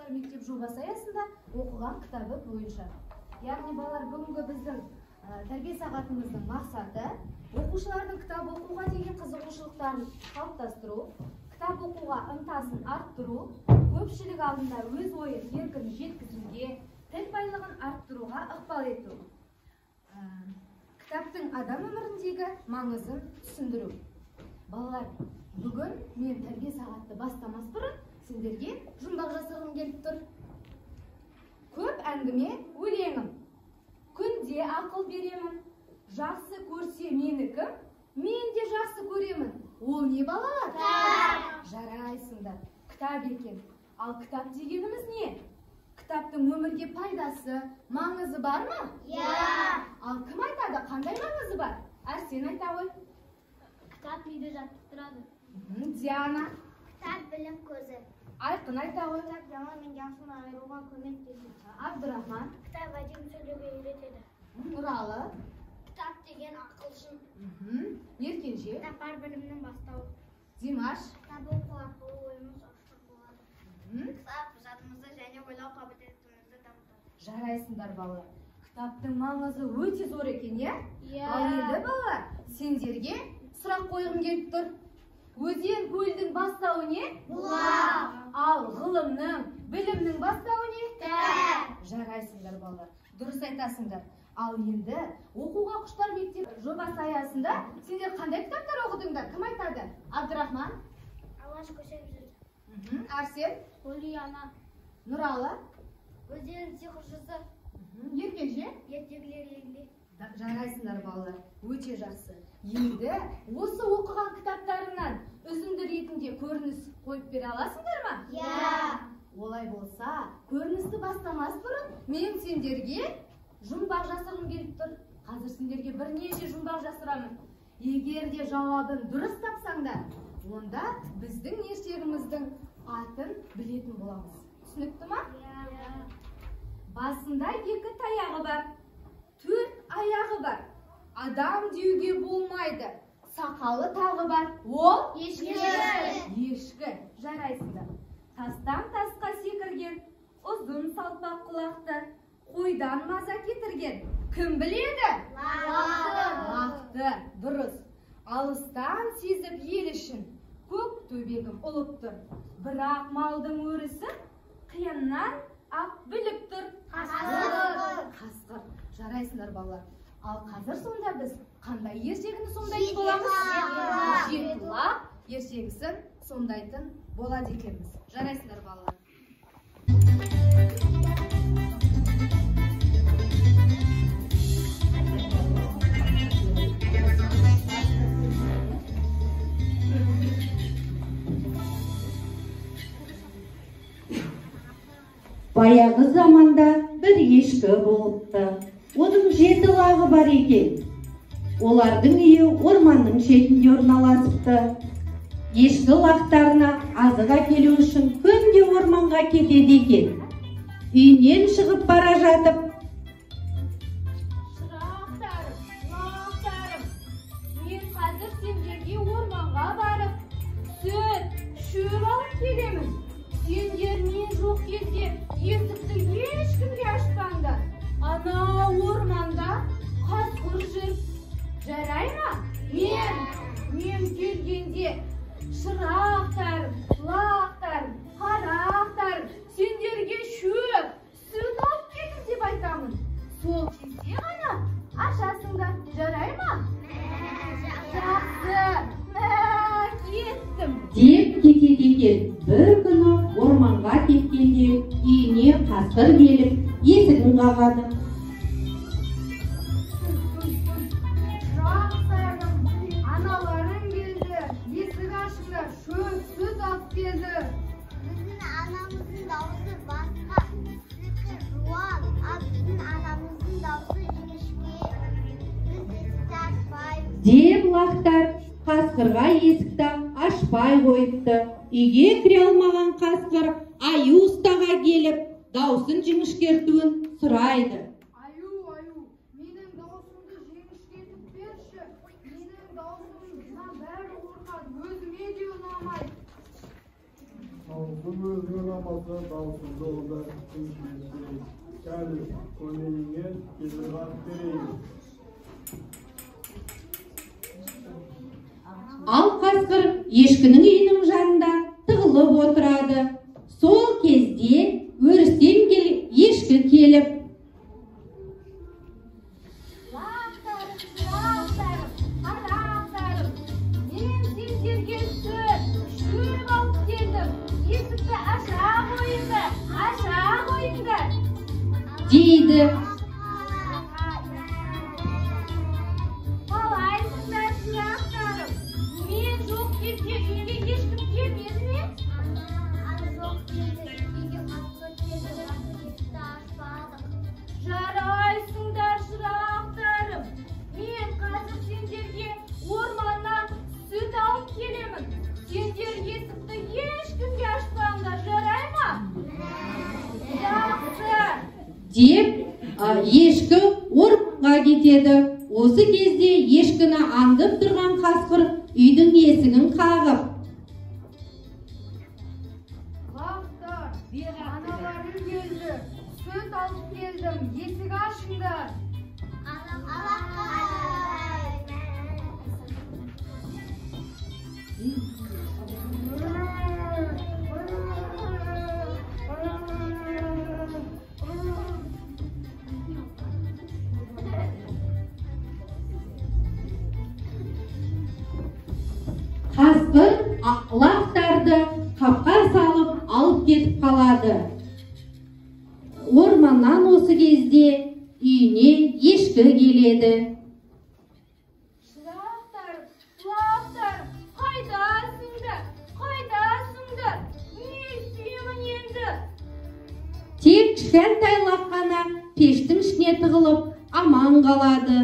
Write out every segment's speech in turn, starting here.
оқушылар мектеп жобасы аясында оқыған кітабы бойынша. Яғни балалар, бүгінгі біздің тәрбие сағатымыздың мақсаты оқушылардың кітап оқуға деген қызығушылықтарын қалыптастыру, кітап оқуға ынтасын арттыру, көпшілік алдында өз ойын еркін жеткізуге, тіл байлығын арттыруға ықпал ету. Кітаптың адам өміріндегі маңызын түсіндіру. Балалар, бүгін мен тәрбие сағатты бастамас бұрын сендерге жұмбақ жасағым келіп тұр. Көп әңгіме өлеңім. Күнде ақыл беремін. Жақсы көрсе менікім, мен де жақсы көремін. Ол не балалар? Кітап. Жарайсыңдар. Кітап екен. Ал кітап дегеніміз не? Кітаптың өмірге пайдасы, маңызы бар ма? Ал кім айтады, қандай маңызы бар? Әрсен айта ғой. Кітап миды жаттықтырады. Диана. Кітап білім көзі. Айқын айта ғой. Кітап жаман мен жақсыны айыруға көмектеседі. Абдырахман. Кітап әдемі сөйлеуге үйретеді. Нұралы. Кітап деген ақылшым. Еркенже. Кітап бар білімнің бастауы. Димаш. Кітап оқу арқылы ойымыз ашық болады. Кітап жадымызды және ойлау қабілетімізді дамытады. Жарайсыңдар балалар. Кітаптың маңызы өте зор екен, иә? Ал енді балалар, сендерге сұрақ қойғым келіп тұр. Өзен көлдің бастауы не? Бұлақ. Ал ғылымның, білімнің бастауы не? Кітап. Жарайсыңдар балалар. Дұрыс айтасыңдар. Ал енді оқуға құштар мектеп жобасы аясында сендер қандай кітаптар оқыдыңдар? Кім айтады? Абдырахман. Алаш көсемсіз. Арсен. Өлияна. Нұралы. Өзен сиқыршысы. Еркенже. Ертегілер егіле. Жарайсыңдар балалар, өте жақсы. Енді осы оқыған кітаптарынан үзінді ретінде көрініс қойып бере аласыңдар ма? Олай болса, көріністі бастамас бұрын мен сендерге жұмбақ жасырғым келіп тұр. Қазір сендерге бірнеше жұмбақ жасырамын. Егер де жауабын дұрыс тапсаңдар, онда біздің ертегіміздің атын білетін боламыз. Түсінікті ма? Басында 2 таяғы бар, 4 аяғы бар. Адам деуге болмайды. Сақалы тағы бар. Ол ешкі. Ешкі. Жарайсыңдар. Тастан тасқа секірген, ұзын салпақ құлақты, қойдан маза кетірген. Кім біледі? Лақты. Дұрыс. Алыстан сезіп ел үшін көк төбегім ұлып тұр. Бірақ малдың өрісі қияннан ақ біліп тұр. Қасқыр. Жарайсыңдар балалар. Ал қазір сонда біз қандай ертегіні сомдайтын боламыз? Жетілақ ертегісін сомдайтын болады екенбіз. Жарайсыңдар балалар. Баяғы заманда бір ешкі болыпты. Оның 7 лағы бар екен. Олардың үйі орманның шетінде орналасыпты. Ешкі лақтарына азық әкелу үшін күнде орманға кетеді екен. Үйінен шығып бара жатып, Шырақтарым, лақтарым, мен қазір сендерге орманға барып, сүт, шөп алып келемін. Сендер мен жоқ кезде есікті ешкімге ашпаңдар. Ана орманда қасқыр жүр. Жарай ма? Мен келгенде шырақтарым, лақтарым, қарақтарым, сендерге шөп, сүт алып келдім деп айтамын. Сол кезде ғана ашасыңдар. Жарай ма? Жақсы. Кеттім. деп кетеді екен. Бір күні орманға кеткенде үйіне қасқыр келіп, есігін қағады. Шырақтарым, аналарың келді. Есік ашыңдар, шөп, сүт алып келді. Біздің анамыздың дауысы басқа, сіздікі жуан, ал біздің анамыздың дауысы жіңішке. Біз есікті ашпаймыз. Деп лақтар қасқырға есікті ашпай қойыпты. Үйге кіре алмаған қасқыр аю ұстаға келіп, даусын жіңішкертуін сұрайды. Аю, менің даусымды жіңішкертіп берші. Менің даусымнан бәрі қорқады, өзіме де ұнамайды. Даусың өзіңнің амасы, даусың жолда күншілестерей. Кәлі, көмегіңе кедір қап берейін. Ал қасқыр ешкінің үйінің жанында тығылып отырады. Сол кезде өрістен ешкі келіп: Лақтарым, қарақтарым, мен сендерге шөп алып келдім. Есікті аша қойыңдар, дейді. Қалайсыңдар шырақтарым? Мен жоқ кезде үйге ешкім келмеді ме? Жарайсыңдар шырақтарым. Мен қазір сендерге орманнан сүт алып келемін. Сендер есікті ешкімге ашпаңдар, жарай ма? Жақсы. Деп ешкі орманға кетеді. Осы кезде ешкіні аңдып тұрған қасқыр үйдің есігін қағып: Лақтар, аналарым келді. Сүт алып келдім. Есік ашыңдар. Қасқыр лақтарды қапқа салып алып кетіп қалады. Орманнан осы кезде үйіне ешкі келеді. Лақтар, қайдасыңдар? Не істеймін енді? Тек кішкентай лақ қана пештің ішіне тығылып аман қалады.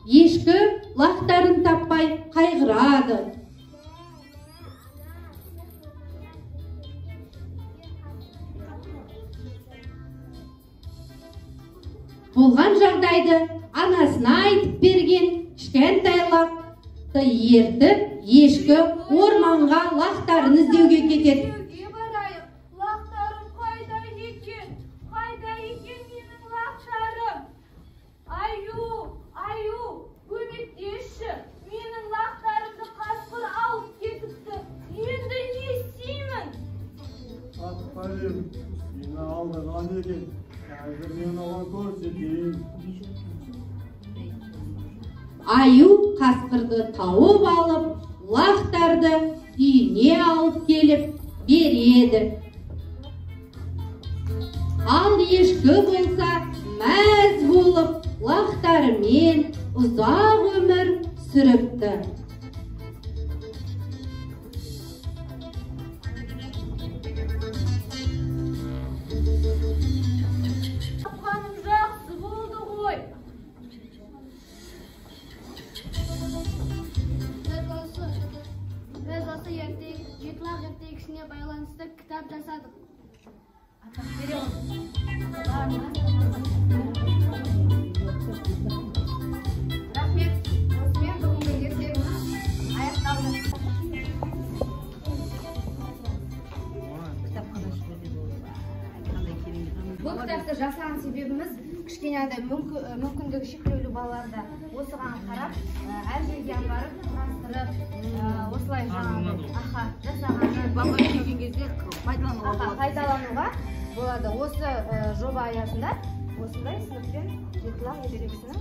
Ешкі лақтарын таппай қайғырады. Болған жағдайды анасына айтып берген кішкентай лақты ертіп, ешкі орманға лақтарын іздеуге кетеді. Лақтарым қайда екен менің лақтарым? Аю, көмектесші. Менің лақтарымды қасқыр алып кетіпті. Енді не істеймін? Атпайым, сені алдырған екен. Қазір мен оған көрсетейін. Аю қасқырды тауып алып, лақтарды үйіне алып келіп береді. Ал ешкі болса мәз болып, лақтарымен ұзақ өмір сүріпті. Тапқаным жақсы болды ғой. Біз осы жетілақ ертегісіне байланысты кітап жасадық. Атақ беремін. Рахмет. Осымен бүгінгі ертегіміз аяқталды. Бұл кітапты жасаған себебіміз кішкене мүмкіндігі шектеулі балаларды осыған қарап, әр жерге барып, құрастырып, осылай жасағаны пайдалануға болады. Осы жоба аясында осындай сыныппен жетілақ ертегісінің